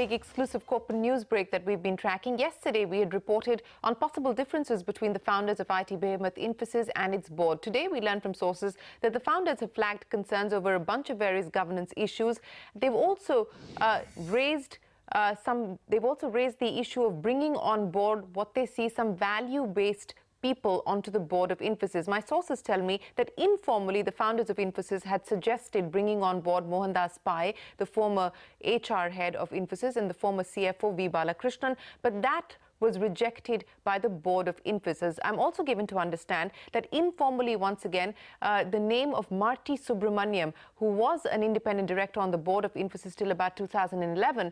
big exclusive corporate news break that we've been tracking. Yesterday, we had reported on possible differences between the founders of IT behemoth Infosys and its board. Today, we learned from sources that the founders have flagged concerns over a bunch of various governance issues. They've also raised the issue of bringing on board what they see some value-based people onto the board of Infosys. My sources tell me that informally, the founders of Infosys had suggested bringing on board Mohandas Pai, the former HR head of Infosys, and the former CFO V. Balakrishnan, but that was rejected by the board of Infosys. I'm also given to understand that informally, once again, the name of Marty Subramaniam, who was an independent director on the board of Infosys till about 2011,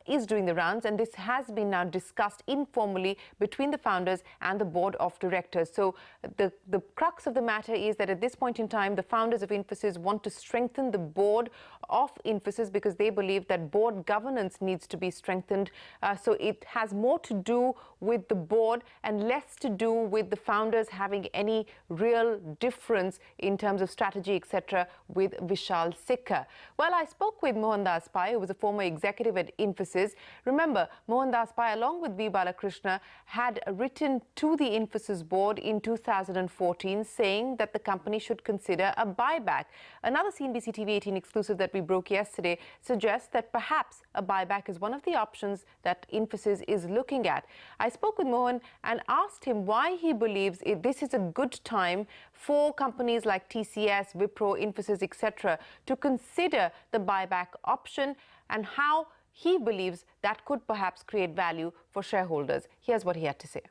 is doing the rounds, and this has been now discussed informally between the founders and the board of directors. So the crux of the matter is that at this point in time, the founders of Infosys want to strengthen the board of Infosys because they believe that board governance needs to be strengthened. So it has more to do with the board and less to do with the founders having any real difference in terms of strategy, etc., with Vishal Sikka. Well, I spoke with Mohandas Pai, who was a former executive at Infosys. Remember, Mohandas Pai, along with V. Balakrishna, had written to the Infosys board in 2014 saying that the company should consider a buyback. Another CNBC TV 18 exclusive that we broke yesterday suggests that perhaps a buyback is one of the options that Infosys is looking at. I spoke with Mohan and asked him why he believes this is a good time for companies like TCS, Wipro, Infosys, etc. to consider the buyback option and how he believes that could perhaps create value for shareholders. Here's what he had to say.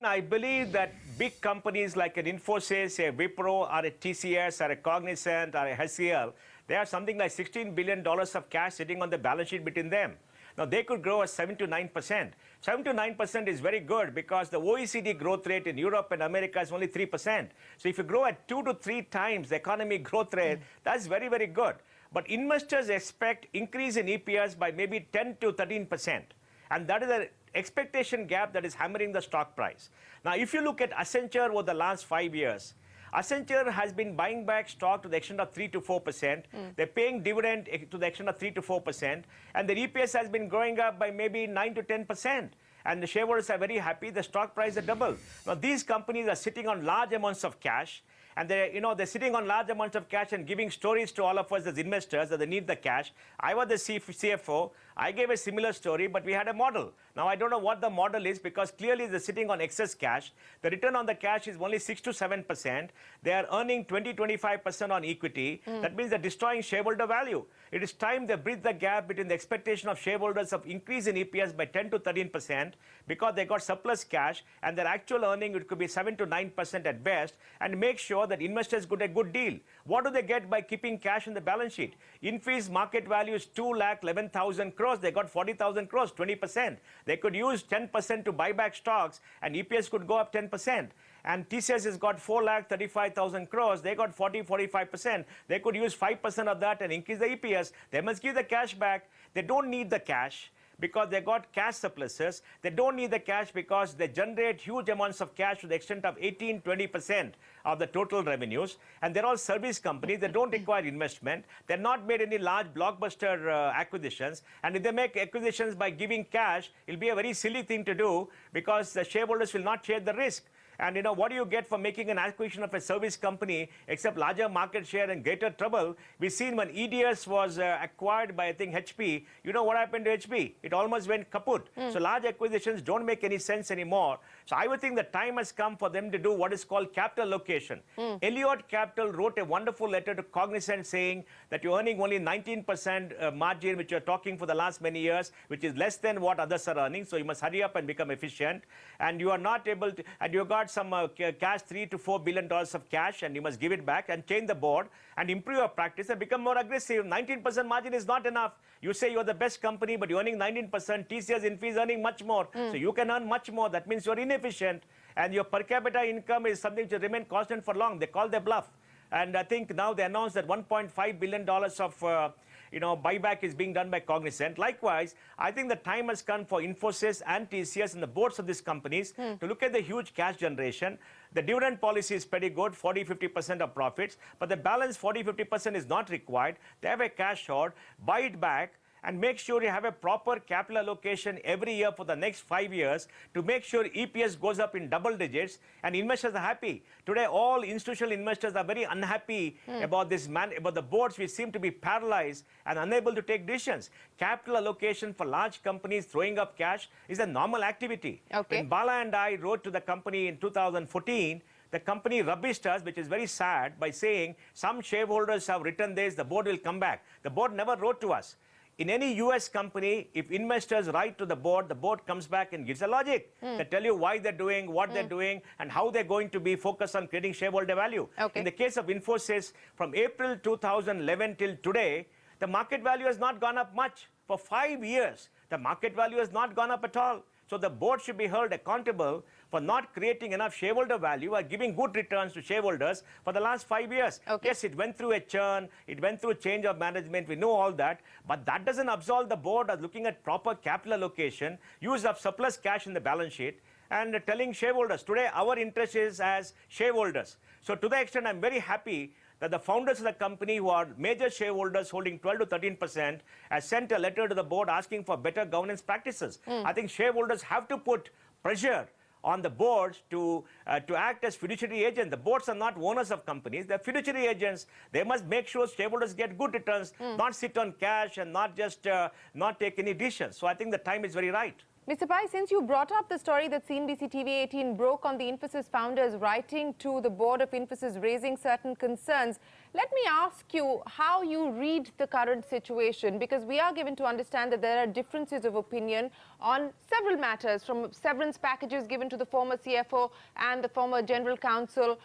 I believe that big companies like an Infosys, a Wipro, or a TCS, or a Cognizant, or a HCL, they have something like $16 billion of cash sitting on the balance sheet between them. Now, they could grow at 7 to 9%. 7 to 9% is very good because the OECD growth rate in Europe and America is only 3%. So if you grow at 2 to 3 times the economic growth rate, that's very, very good. But investors expect increase in EPS by maybe 10 to 13%. And that is an expectation gap that is hammering the stock price. Now, if you look at Accenture over the last 5 years, Accenture has been buying back stock to the extent of 3 to 4%. They're paying dividend to the extent of 3 to 4%. And the EPS has been growing up by maybe 9 to 10%. And the shareholders are very happy. The stock price has doubled. Now, these companies are sitting on large amounts of cash. And they're sitting on large amounts of cash and giving stories to all of us as investors that they need the cash. I was the CFO. I gave a similar story, but we had a model. Now, I don't know what the model is because clearly they're sitting on excess cash. The return on the cash is only 6 to 7%. They are earning 20, 25% on equity. That means they're destroying shareholder value. It is time they bridge the gap between the expectation of shareholders of increase in EPS by 10 to 13% because they got surplus cash and their actual earning, it could be 7 to 9% at best, and make sure that investors get a good deal. What do they get by keeping cash in the balance sheet? Infys market value is 2,11,000 crores. They got 40,000 crores, 20%. They could use 10% to buy back stocks and EPS could go up 10%. And TCS has got 4,35,000 crores. They got 40, 45%. They could use 5% of that and increase the EPS. They must give the cash back. They don't need the cash because they got cash surpluses. They don't need the cash because they generate huge amounts of cash to the extent of 18, 20% of the total revenues. And they're all service companies. They don't require investment. They're not made any large blockbuster acquisitions. And if they make acquisitions by giving cash, it'll be a very silly thing to do because the shareholders will not share the risk. And what do you get for making an acquisition of a service company except larger market share and greater trouble? We've seen when EDS was acquired by, I think, HP. You know what happened to HP? It almost went kaput. So large acquisitions don't make any sense anymore. So I would think the time has come for them to do what is called capital allocation. Elliott Capital wrote a wonderful letter to Cognizant saying that you're earning only 19% margin, which you're talking for the last many years, which is less than what others are earning. So you must hurry up and become efficient. And you are not able to, and you got some cash, $3 to $4 billion of cash, and you must give it back and change the board and improve your practice and become more aggressive. 19% margin is not enough. You say you're the best company, but you're earning 19%. TCS Infy earning much more. So you can earn much more. That means you're inefficient. And your per capita income is something to remain constant for long. They call their bluff. And I think now they announced that $1.5 billion of buyback is being done by Cognizant. Likewise, I think the time has come for Infosys and TCS and the boards of these companies to look at the huge cash generation. The dividend policy is pretty good, 40-50% of profits, but the balance 40-50% is not required. They have a cash hoard, buy it back, and make sure you have a proper capital allocation every year for the next 5 years to make sure EPS goes up in double digits and investors are happy. Today, all institutional investors are very unhappy about about the boards which seem to be paralyzed and unable to take decisions. Capital allocation for large companies throwing up cash is a normal activity. Okay. When Bala and I wrote to the company in 2014, the company rubbished us, which is very sad, by saying some shareholders have written this, the board will come back. The board never wrote to us. In any US company, if investors write to the board comes back and gives a logic. They tell you why they're doing, what they're doing, and how they're going to be focused on creating shareholder value. Okay. In the case of Infosys, from April 2011 till today, the market value has not gone up much. For 5 years, the market value has not gone up at all. So the board should be held accountable for not creating enough shareholder value or giving good returns to shareholders for the last 5 years. Okay. Yes, it went through a churn, it went through a change of management, we know all that, but that doesn't absolve the board of looking at proper capital allocation, use of surplus cash in the balance sheet, and telling shareholders, today our interest is as shareholders. So to that extent, I'm very happy that the founders of the company, who are major shareholders holding 12 to 13%, has sent a letter to the board asking for better governance practices. I think shareholders have to put pressure on the boards to act as fiduciary agents. The boards are not owners of companies, they're fiduciary agents. They must make sure shareholders get good returns, not sit on cash and not just not take any decisions. So I think the time is very right. Mr. Pai, since you brought up the story that CNBC TV 18 broke on the Infosys founders writing to the board of Infosys raising certain concerns, let me ask you how you read the current situation, because we are given to understand that there are differences of opinion on several matters, from severance packages given to the former CFO and the former general counsel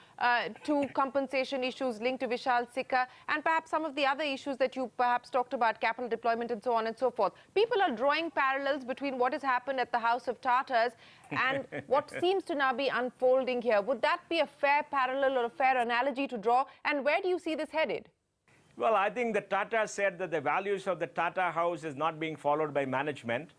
to compensation issues linked to Vishal Sikka, and perhaps some of the other issues that you perhaps talked about, capital deployment and so on and so forth. People are drawing parallels between what has happened at the House of Tatas and what seems to now be unfolding here. Would that be a fair parallel or a fair analogy to draw? And where do you see this headed? Well, I think the Tata said that the values of the Tata house is not being followed by management.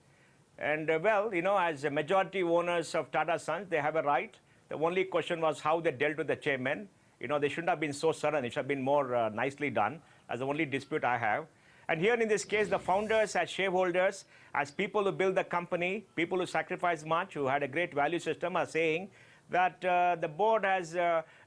And well, you know, as majority owners of Tata Sons, they have a right. The only question was how they dealt with the chairman. You know, they shouldn't have been so sudden. It should have been more nicely done. That's the only dispute I have. And here in this case, the founders as shareholders, as people who build the company, people who sacrificed much, who had a great value system, are saying that the board has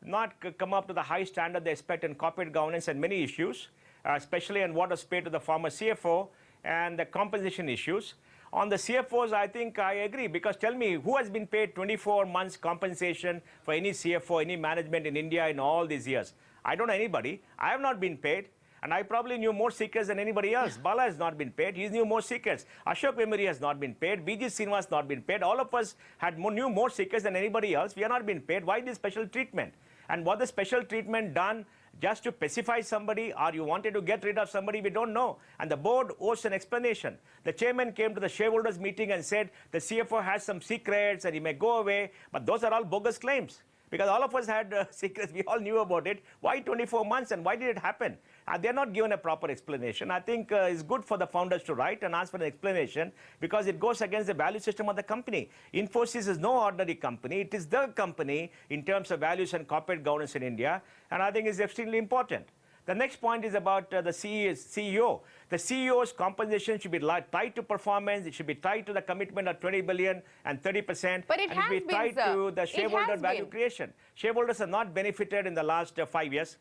not come up to the high standard they expect in corporate governance and many issues, especially on what was paid to the former CFO and the compensation issues. On the CFOs, I think I agree, because tell me, who has been paid 24 months compensation for any CFO, any management in India in all these years? I don't know anybody. I have not been paid. And I probably knew more secrets than anybody else. Bala has not been paid. He knew more secrets. Ashok Memory has not been paid. BG Srinivas has not been paid. All of us knew more secrets than anybody else. We are not been paid. Why this special treatment? And was the special treatment done just to pacify somebody, or you wanted to get rid of somebody? We don't know. And the board owes an explanation. The chairman came to the shareholders meeting and said the CFO has some secrets and he may go away. But those are all bogus claims, because all of us had secrets. We all knew about it. Why 24 months and why did it happen? They're not given a proper explanation. I think it's good for the founders to write and ask for an explanation, because it goes against the value system of the company. Infosys is no ordinary company. It is the company in terms of values and corporate governance in India, and I think it's extremely important. The next point is about the CEO. The CEO's compensation should be tied to performance. It should be tied to the commitment of 20 billion and 30%. But it and has it should be tied to the shareholder value creation. Shareholders are not benefited in the last 5 years.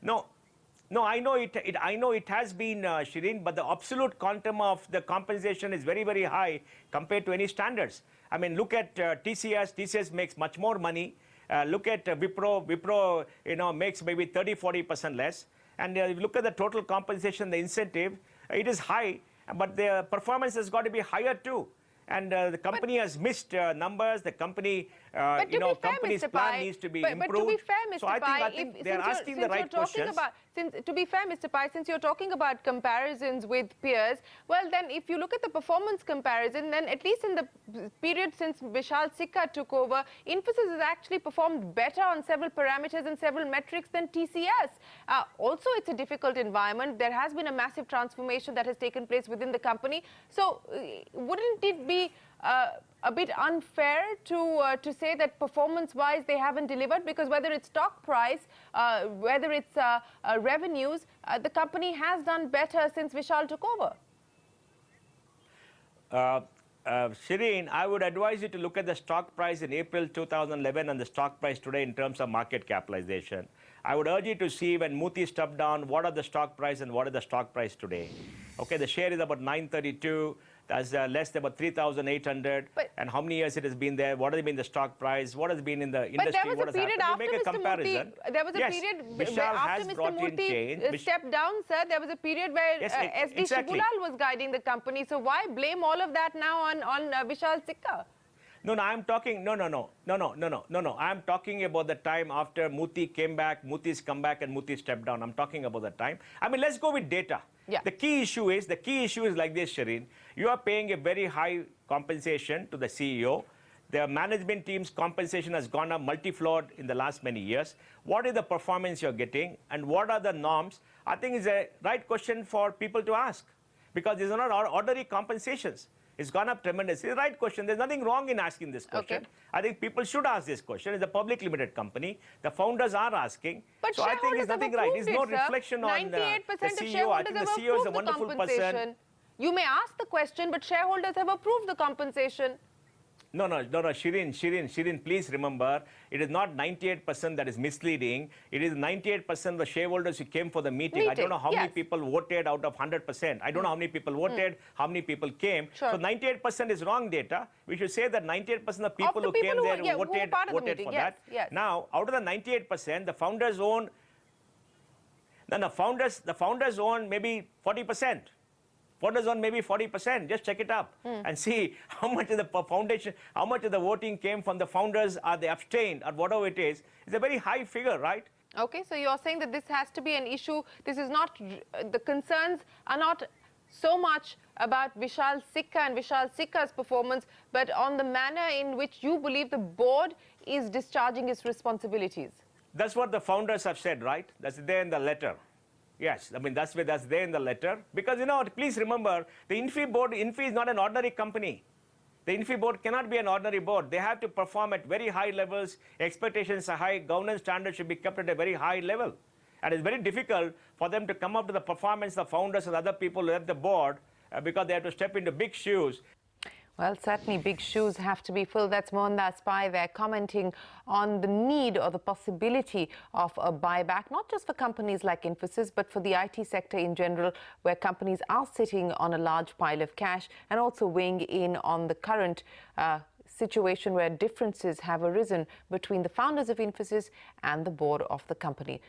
No, I know it has been, Shereen, but the absolute quantum of the compensation is very, very high compared to any standards. I mean, look at TCS. TCS makes much more money. Look at Wipro. Wipro, you know, makes maybe 30-40% less. And if you look at the total compensation, the incentive, it is high, but the performance has got to be higher too. And the company has missed numbers. The company, company's plan needs to be improved. But to be fair, Mr. So Pai, I think they're asking the right questions. To be fair, Mr. Pai, since you're talking about comparisons with peers, well, then if you look at the performance comparison, then at least in the period since Vishal Sikka took over, Infosys has actually performed better on several parameters and several metrics than TCS. Also, it's a difficult environment. There has been a massive transformation that has taken place within the company. So wouldn't it be a bit unfair to say that performance-wise they haven't delivered? Because whether it's stock price, whether it's revenues, the company has done better since Vishal took over. Shereen, I would advise you to look at the stock price in April 2011 and the stock price today in terms of market capitalization. I would urge you to see when Moody's stepped down, what are the stock price and what is the stock price today. Okay, the share is about 932. That's less than about 3,800. And how many years it has been there? What has been the stock price? What has been in the industry? But there was a period after Mr. Moody. There was a period where after Mr. Moody stepped down, sir. There was a period where SD Shibulal was guiding the company. So why blame all of that now on Vishal Sikka? No, I'm talking, no. I'm talking about the time after Mooty came back, Mooty's come back, and Mooty stepped down. I'm talking about the time. I mean, let's go with data. Yeah. The key issue is like this, Shereen. You are paying a very high compensation to the CEO. The management team's compensation has gone up multi-floored in the last many years. What is the performance you're getting, and what are the norms? I think it's a right question for people to ask, because these are not ordinary compensations. It's gone up tremendously. It's the right question. There's nothing wrong in asking this question. Okay. I think people should ask this question. It's a public limited company. The founders are asking. But so I think it's nothing right. There's no reflection on the CEO. I think the CEO is a wonderful person. You may ask the question, but shareholders have approved the compensation. No, Shereen, please remember, it is not 98% that is misleading. It is 98% of the shareholders who came for the meeting. I don't know how many people voted out of 100%. I don't know how many people voted, how many people came. Sure. So 98% is wrong data. We should say that 98% of people who came there voted for that. Yes. Now, out of the 98%, the founders own, the founders own maybe 40%. Founders on maybe 40%. Just check it up and see how much of the foundation, how much of the voting came from the founders, or they abstained, or whatever it is. It's a very high figure, right? Okay, so you're saying that this has to be an issue. This is not, the concerns are not so much about Vishal Sikka and Vishal Sikka's performance, but on the manner in which you believe the board is discharging its responsibilities. That's what the founders have said, right? That's there in the letter. Yes, I mean, that's there in the letter. Because, you know, please remember, the Infy board, Infy is not an ordinary company. The Infy board cannot be an ordinary board. They have to perform at very high levels. Expectations are high. Governance standards should be kept at a very high level. And it's very difficult for them to come up to the performance of founders and other people who have the board because they have to step into big shoes. Well, certainly big shoes have to be filled. That's Mohandas Pai there commenting on the need or the possibility of a buyback, not just for companies like Infosys, but for the IT sector in general, where companies are sitting on a large pile of cash, and also weighing in on the current situation where differences have arisen between the founders of Infosys and the board of the company.